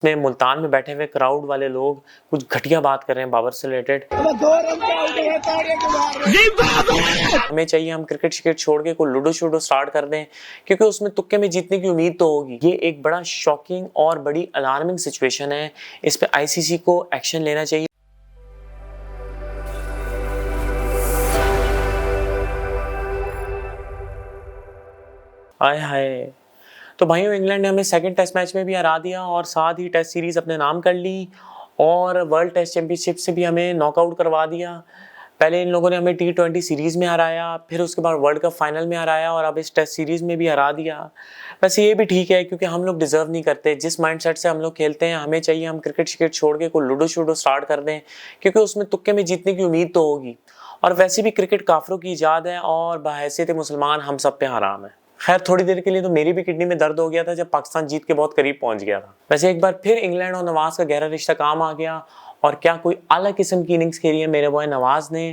में मुल्तान में बैठे हुए क्राउड वाले लोग कुछ घटिया बात कर रहे हैं बाबर से रिलेटेड। हमें चाहिए हम क्रिकेट शिकेट छोड़ के कोई लूडो शूडो स्टार्ट कर दें, क्योंकि उसमें तुक्के में जीतने की उम्मीद तो होगी। ये एक बड़ा शॉकिंग और बड़ी अलार्मिंग सिचुएशन है, इस पे आईसीसी को एक्शन लेना चाहिए। आय हाय। तो भाइयों, इंग्लैंड ने हमें सेकंड टेस्ट मैच में भी हरा दिया और साथ ही टेस्ट सीरीज अपने नाम कर ली और वर्ल्ड टेस्ट चैंपियनशिप से भी हमें नॉकआउट करवा दिया। पहले इन लोगों ने हमें T20 सीरीज में हराया, फिर उसके बाद वर्ल्ड कप फाइनल में हराया और अब इस टेस्ट सीरीज में भी हरा दिया। वैसे ये भी ठीक है, क्योंकि हम लोग डिजर्व नहीं करते। जिस माइंडसेट से हम लोग खेलते हैं, हमें चाहिए हम क्रिकेट शिकेट छोड़ के कोई लूडो शूडो स्टार्ट कर दें, क्योंकि उसमें तुक्के में जीतने की उम्मीद तो होगी। और वैसे भी क्रिकेट काफरों की इजाद है और बहैसियत मुसलमान हम सब पे हराम है। खैर, थोड़ी देर के लिए तो मेरी भी किडनी में दर्द हो गया था जब पाकिस्तान जीत के बहुत करीब पहुंच गया था। वैसे एक बार फिर इंग्लैंड और नवाज का गहरा रिश्ता काम आ गया और क्या कोई अलग किस्म की इनिंग्स खेली है मेरे बॉय नवाज ने।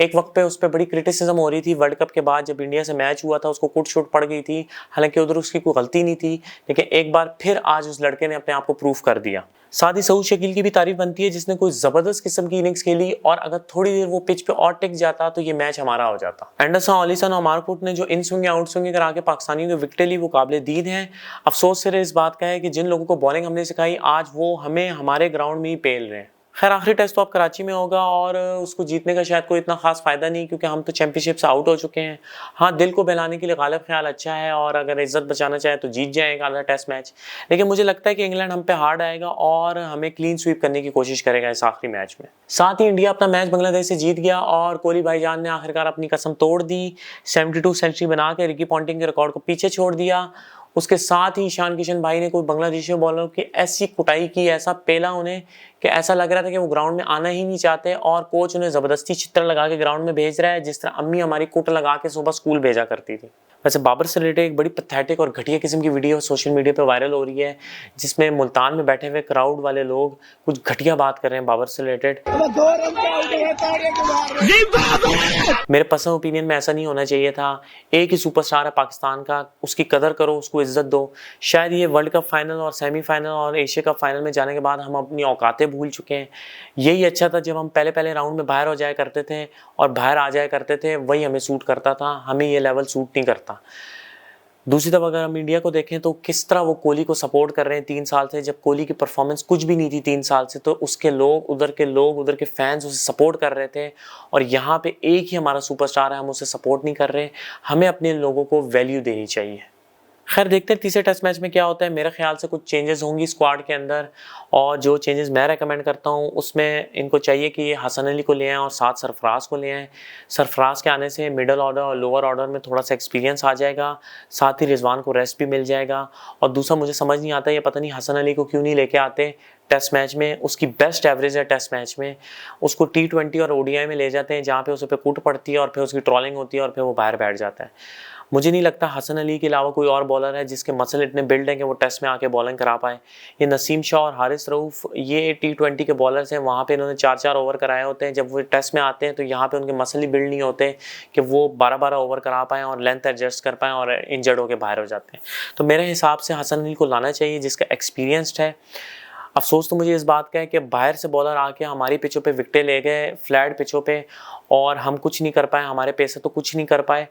एक वक्त पे उस पर बड़ी क्रिटिसिज्म हो रही थी वर्ल्ड कप के बाद, जब इंडिया से मैच हुआ था उसको कुट शूट पड़ गई थी, हालांकि उधर उसकी कोई गलती नहीं थी, लेकिन एक बार फिर आज उस लड़के ने अपने आप को प्रूव कर दिया। साथ ही सऊद शकील की भी तारीफ बनती है, जिसने कोई जबरदस्त किस्म की इनिंग्स खेली और अगर थोड़ी देर वो पिच पे और टिक जाता तो ये मैच हमारा हो जाता। एंडरसन, ऑलिसन और मार्कवुड ने जो इन स्विंग आउट स्विंग करा के पाकिस्तानियों को विकेट ली, वो काबिल दीद हैं। अफसोस सिर्फ इस बात का है कि जिन लोगों को बॉलिंग हमने सिखाई, आज वो हमें हमारे ग्राउंड में ही पेल रहे हैं। खैर, आखिरी टेस्ट तो अब कराची में होगा और उसको जीतने का शायद कोई इतना खास फायदा नहीं, क्योंकि हम तो चैंपियनशिप से आउट हो चुके हैं। हाँ, दिल को बहलाने के लिए गालिब ख्याल अच्छा है और अगर इज्जत बचाना चाहे तो जीत जाएगा आधा टेस्ट मैच, लेकिन मुझे लगता है कि इंग्लैंड हम पे हार्ड आएगा और हमें क्लीन स्वीप करने की कोशिश करेगा इस आखिरी मैच में। साथ ही इंडिया अपना मैच बांग्लादेश से जीत गया और कोहली भाईजान ने आखिरकार अपनी कसम तोड़ दी। 72 सेंचुरी बना के रिकी पॉन्टिंग के रिकॉर्ड को पीछे छोड़ दिया। उसके साथ ही ईशान किशन भाई ने कोई बांग्लादेशी बॉलर की ऐसी कुटाई की, ऐसा पेला उन्हें कि ऐसा लग रहा था कि वो ग्राउंड में आना ही नहीं चाहते और कोच उन्हें जबरदस्ती चित्र लगा के ग्राउंड में भेज रहा है, जिस तरह अम्मी हमारी कुट लगा के सुबह स्कूल भेजा करती थी। वैसे बाबर से रिलेटेड एक बड़ी पैथेटिक और घटिया किस्म की वीडियो सोशल मीडिया पे वायरल हो रही है, जिसमें मुल्तान में बैठे हुए क्राउड वाले लोग कुछ घटिया बात कर रहे हैं बाबर से रिलेटेड। मेरे पर्सनल ओपिनियन में ऐसा नहीं होना चाहिए था। एक ही सुपरस्टार है पाकिस्तान का, उसकी कदर करो, उसको इज्जत दो। शायद ये वर्ल्ड कप फाइनल और सेमीफाइनल और एशिया कप फाइनल में जाने के बाद हम अपनी औकातें भूल चुके हैं। यही अच्छा था जब हम पहले पहले राउंड में बाहर हो जाया करते थे और बाहर आ जाया करते थे, वही हमें सूट करता था। हमें ये लेवल सूट नहीं करता। दूसरी तरफ अगर हम इंडिया को देखें तो किस तरह वो कोहली को सपोर्ट कर रहे हैं 3 साल से, जब कोहली की परफॉर्मेंस कुछ भी नहीं थी 3 साल से, तो उसके लोग, उधर के फैंस उसे सपोर्ट कर रहे थे। और यहाँ पे एक ही हमारा सुपरस्टार है, हम उसे सपोर्ट नहीं कर रहे। हमें अपने लोगों को वैल्यू देनी चाहिए। खैर, देखते हैं तीसरे टेस्ट मैच में क्या होता है। मेरे ख्याल से कुछ चेंजेस होंगी स्क्वाड के अंदर, और जो चेंजेस मैं रेकमेंड करता हूँ उसमें इनको चाहिए कि हसन अली को ले आएँ और साथ सरफराज को ले आएँ। सरफराज के आने से मिडल ऑर्डर और लोअर ऑर्डर में थोड़ा सा एक्सपीरियंस आ जाएगा, साथ ही रिजवान को रेस्ट भी मिल जाएगा। और दूसरा, मुझे समझ नहीं आता, ये पता नहीं हसन अली को क्यों नहीं लेके आते टेस्ट मैच में। उसकी बेस्ट एवरेज है टेस्ट मैच में, उसको T20 और ODI में ले जाते हैं, जहाँ पे उस पर कूट पड़ती है और फिर उसकी ट्रॉलिंग होती है और फिर वो बाहर बैठ जाता है। मुझे नहीं लगता हसन अली के अलावा कोई और बॉलर है जिसके मसल इतने बिल्ड हैं कि वो टेस्ट में आके बॉलिंग करा पाए। ये नसीम शाह और हारिस रऊफ, ये T20 के बॉलर्स हैं, वहाँ पे इन्होंने 4-4 ओवर कराए होते हैं। जब वो टेस्ट में आते हैं तो यहाँ पे उनके मसल ही बिल्ड नहीं होते कि वो 12-12 ओवर करा पाएँ और लेंथ एडजस्ट कर पाएँ, और इंजर्ड होकर बाहर हो जाते हैं। तो मेरे हिसाब से हसन अली को लाना चाहिए, जिसका एक्सपीरियंसड है। अफसोस तो मुझे इस बात का है कि बाहर से बॉलर आके हमारी पिचों पे विकेटें ले गए, फ्लैट पिचों पे, और हम कुछ नहीं कर पाए, हमारे पेसर तो कुछ नहीं कर पाए।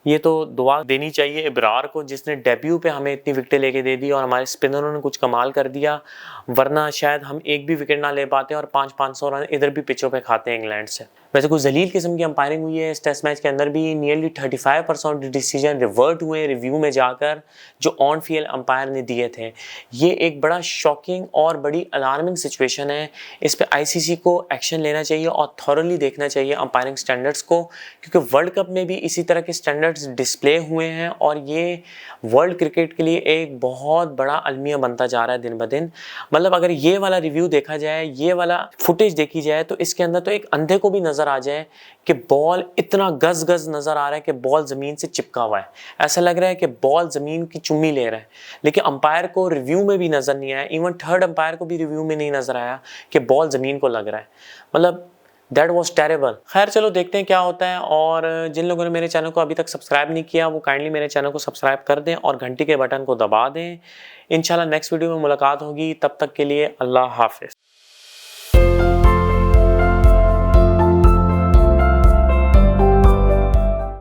ये तो दुआ देनी चाहिए इब्रार को, जिसने डेब्यू पे हमें इतनी विकेटें लेके दे दी और हमारे स्पिनरों ने कुछ कमाल कर दिया, वरना शायद हम एक भी विकेट ना ले पाते और 500-500 रन इधर भी पिचों पे खाते हैं इंग्लैंड से। वैसे कुछ जलील किस्म की अंपायरिंग हुई है इस टेस्ट मैच के अंदर भी। नियरली 35% डिसीजन रिवर्ट हुए रिव्यू में जाकर, जो ऑन फील्ड अंपायर ने दिए थे। ये एक बड़ा शॉकिंग और बड़ी अलार्मिंग सिचुएशन है। इस पे आईसीसी को एक्शन लेना चाहिए और थॉरली देखना चाहिए अंपायरिंग स्टैंडर्ड्स को, क्योंकि वर्ल्ड कप में भी इसी तरह के स्टैंडर्ड्स डिस्प्ले हुए हैं और ये वर्ल्ड क्रिकेट के लिए एक बहुत बड़ा अलमिया बनता जा रहा है दिन ब दिन। मतलब अगर ये वाला रिव्यू देखा जाए, ये वाला फुटेज देखी जाए, तो इसके अंदर तो एक अंधे को भी नजर आ जाए कि बॉल इतना गज गज नजर आ रहा है कि बॉल जमीन से चिपका हुआ है। ऐसा लग रहा है कि बॉल जमीन की चुम्मी ले रहा है, लेकिन अंपायर को रिव्यू में भी नजर नहीं आया। इवन थर्ड अंपायर को भी रिव्यू में नहीं नजर आया कि बॉल जमीन को लग रहा है। मतलब दैट वॉज टेरेबल। खैर चलो देखते हैं क्या होता है, और जिन लोगों ने मेरे चैनल को अभी तक सब्सक्राइब नहीं किया वो काइंडली मेरे चैनल को सब्सक्राइब कर दें और घंटी के बटन को दबा दें। इंशाल्लाह नेक्स्ट वीडियो में मुलाकात होगी, तब तक के लिए अल्लाह हाफिज़।